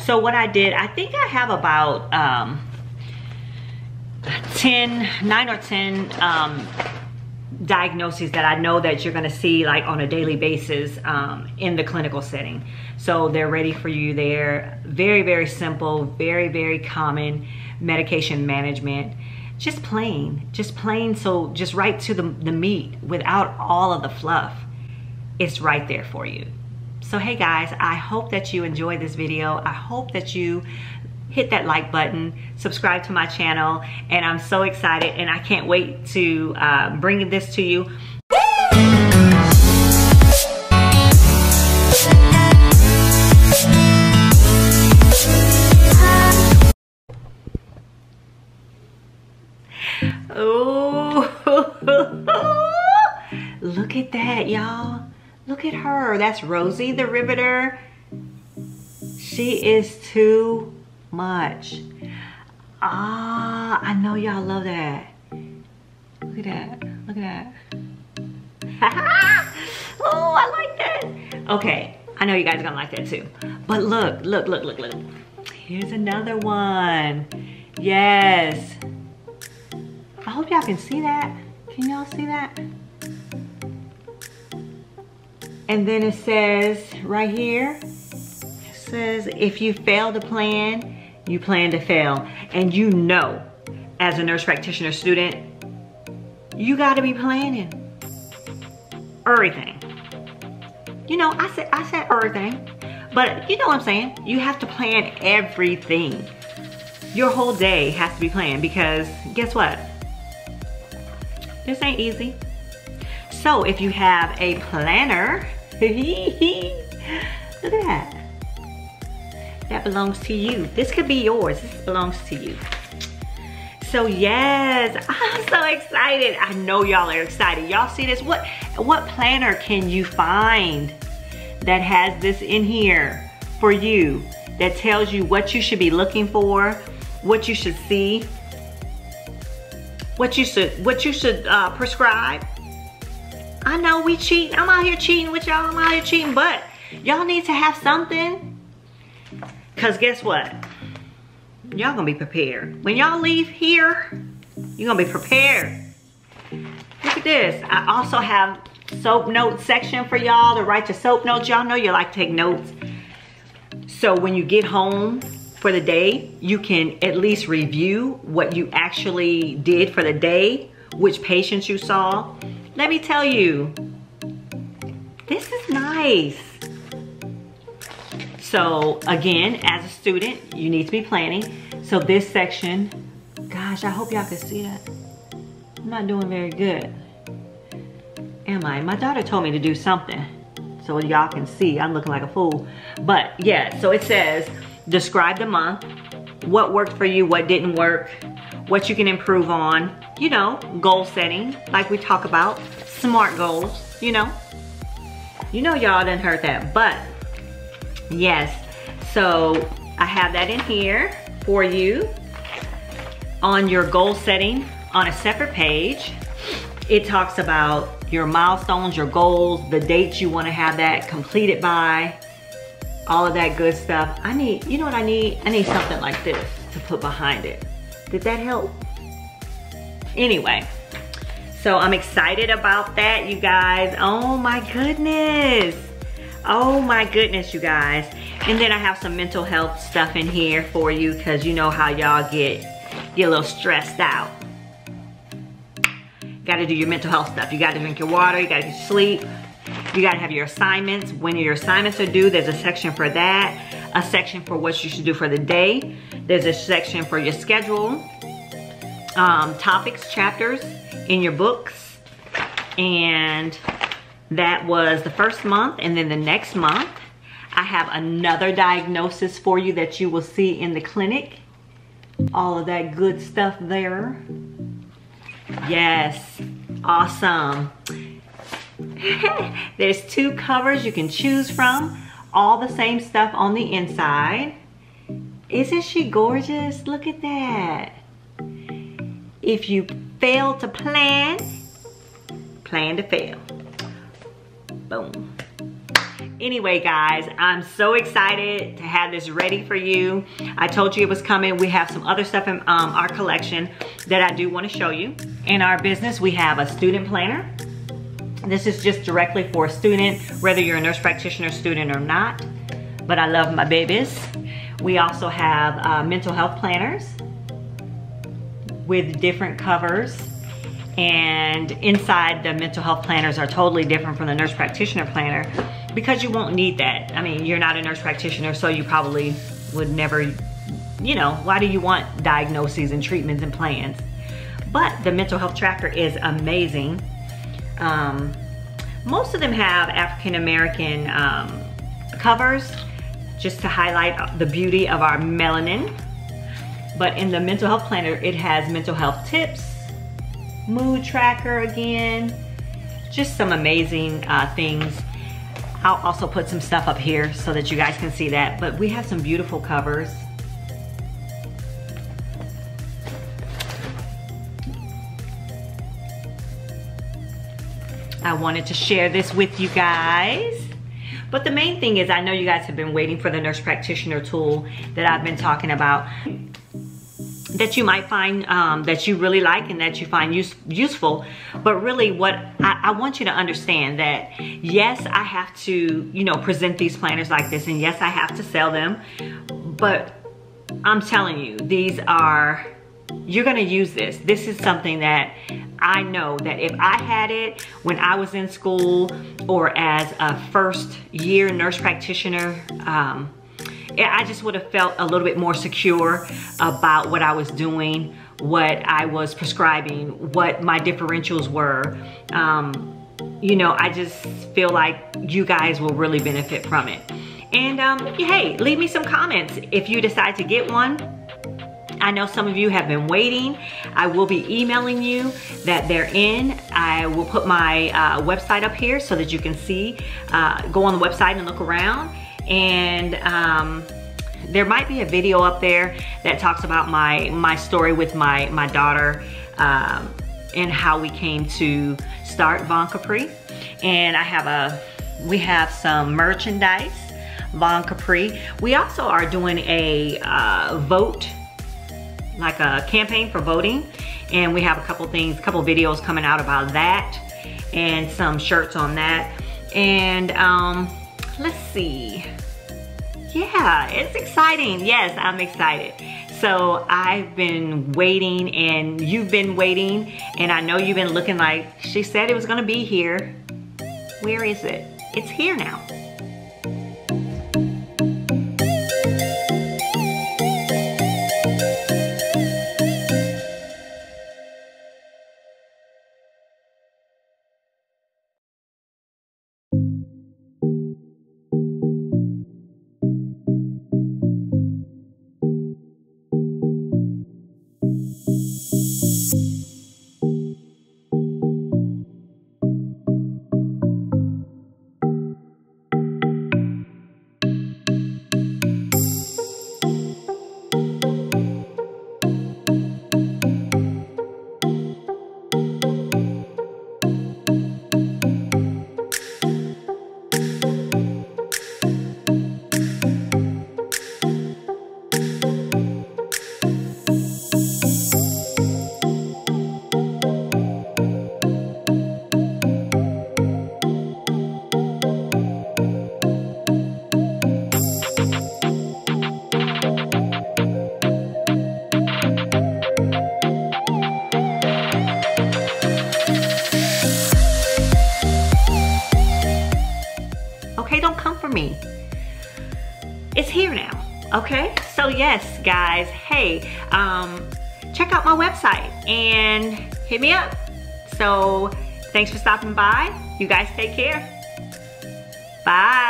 So what I did, I think I have about 9 or 10 diagnoses that I know that you're gonna see like on a daily basis in the clinical setting. So they're ready for you there. Very, very simple, very, very common medication management. Just plain, so just right to the meat without all of the fluff. It's right there for you. So hey guys, I hope that you enjoyed this video. I hope that you hit that like button, subscribe to my channel, and I'm so excited and I can't wait to bring this to you. Oh, look at that, y'all. Look at her. That's Rosie the Riveter. She is too much. Ah, I know y'all love that. Look at that. Look at that. Oh, I like that. Okay, I know you guys are gonna like that too. But look. Here's another one. Yes. I hope y'all can see that. Can y'all see that? And then it says right here, it says, if you fail to plan, you plan to fail. And you know, as a nurse practitioner student, you gotta be planning everything. You know, I said everything, but you know what I'm saying? You have to plan everything. Your whole day has to be planned because guess what? This ain't easy. So if you have a planner, look at that. That belongs to you. This could be yours. This belongs to you. So yes, I'm so excited. I know y'all are excited. Y'all see this? What planner can you find that has this in here for you, that tells you what you should be looking for, what you should see, what you should prescribe? I know we cheat. I'm out here cheating with y'all. I'm out here cheating, but y'all need to have something. Cause guess what? Y'all gonna be prepared. When y'all leave here, you're gonna be prepared. Look at this. I also have soap notes section for y'all to write your soap notes. Y'all know you like to take notes. So when you get home for the day, you can at least review what you actually did for the day, which patients you saw. Let me tell you, this is nice. So again, as a student, you need to be planning. So this section, gosh, I hope y'all can see that. I'm not doing very good. Am I? My daughter told me to do something so y'all can see. I'm looking like a fool. But yeah, so it says, describe the month, what worked for you, what didn't work, what you can improve on, you know, goal setting, like we talk about, SMART goals, you know. You know y'all done heard that, but yes, so I have that in here for you on your goal setting on a separate page. It talks about your milestones, your goals, the dates you want to have that completed by, all of that good stuff. I need, you know what I need? I need something like this to put behind it. Did that help? Anyway, so I'm excited about that, you guys. Oh my goodness. Oh my goodness, you guys. And then I have some mental health stuff in here for you because you know how y'all get a little stressed out. Got to do your mental health stuff. You got to drink your water, you got to sleep. You gotta have your assignments. When your assignments are due, there's a section for that, a section for what you should do for the day. There's a section for your schedule, topics, chapters in your books. And that was the first month. And then the next month, I have another diagnosis for you that you will see in the clinic. All of that good stuff there. Yes, awesome. There's 2 covers you can choose from. All the same stuff on the inside. Isn't she gorgeous? Look at that. If you fail to plan, plan to fail. Boom. Anyway, guys, I'm so excited to have this ready for you. I told you it was coming. We have some other stuff in our collection that I do want to show you. In our business, we have a student planner. This is just directly for a student, whether you're a nurse practitioner student or not. But I love my babies. We also have mental health planners with different covers. And inside the mental health planners are totally different from the nurse practitioner planner because you won't need that. I mean, you're not a nurse practitioner, so you probably would never, you know, why do you want diagnoses and treatments and plans? But the mental health tracker is amazing. Most of them have African American covers just to highlight the beauty of our melanin. But in the mental health planner, it has mental health tips, mood tracker again, just some amazing things. I'll also put some stuff up here so that you guys can see that, but we have some beautiful covers. I wanted to share this with you guys. But the main thing is, I know you guys have been waiting for the nurse practitioner tool that I've been talking about, that you might find that you really like and that you find useful. But really what I want you to understand that, yes, I have to, you know, present these planners like this, and yes, I have to sell them. But I'm telling you, these are, you're gonna use this. This is something that I know that if I had it when I was in school or as a first year nurse practitioner, I just would have felt a little bit more secure about what I was doing, what I was prescribing, what my differentials were. You know, I just feel like you guys will really benefit from it. And hey, leave me some comments if you decide to get one. I know some of you have been waiting. I will be emailing you that they're in. I will put my website up here so that you can see. Go on the website and look around. And there might be a video up there that talks about my story with my daughter and how we came to start VonCapri. And we have some merchandise, VonCapri. We also are doing a vote, like a campaign for voting, and we have a couple videos coming out about that, and some shirts on that. And let's see, yeah, it's exciting. Yes, I'm excited. So I've been waiting, and you've been waiting, and I know you've been looking like, she said it was gonna be here. Where is it? It's here now. Don't come for me. It's here now, okay? So yes, guys, hey, check out my website and hit me up. So thanks for stopping by. You guys take care. Bye.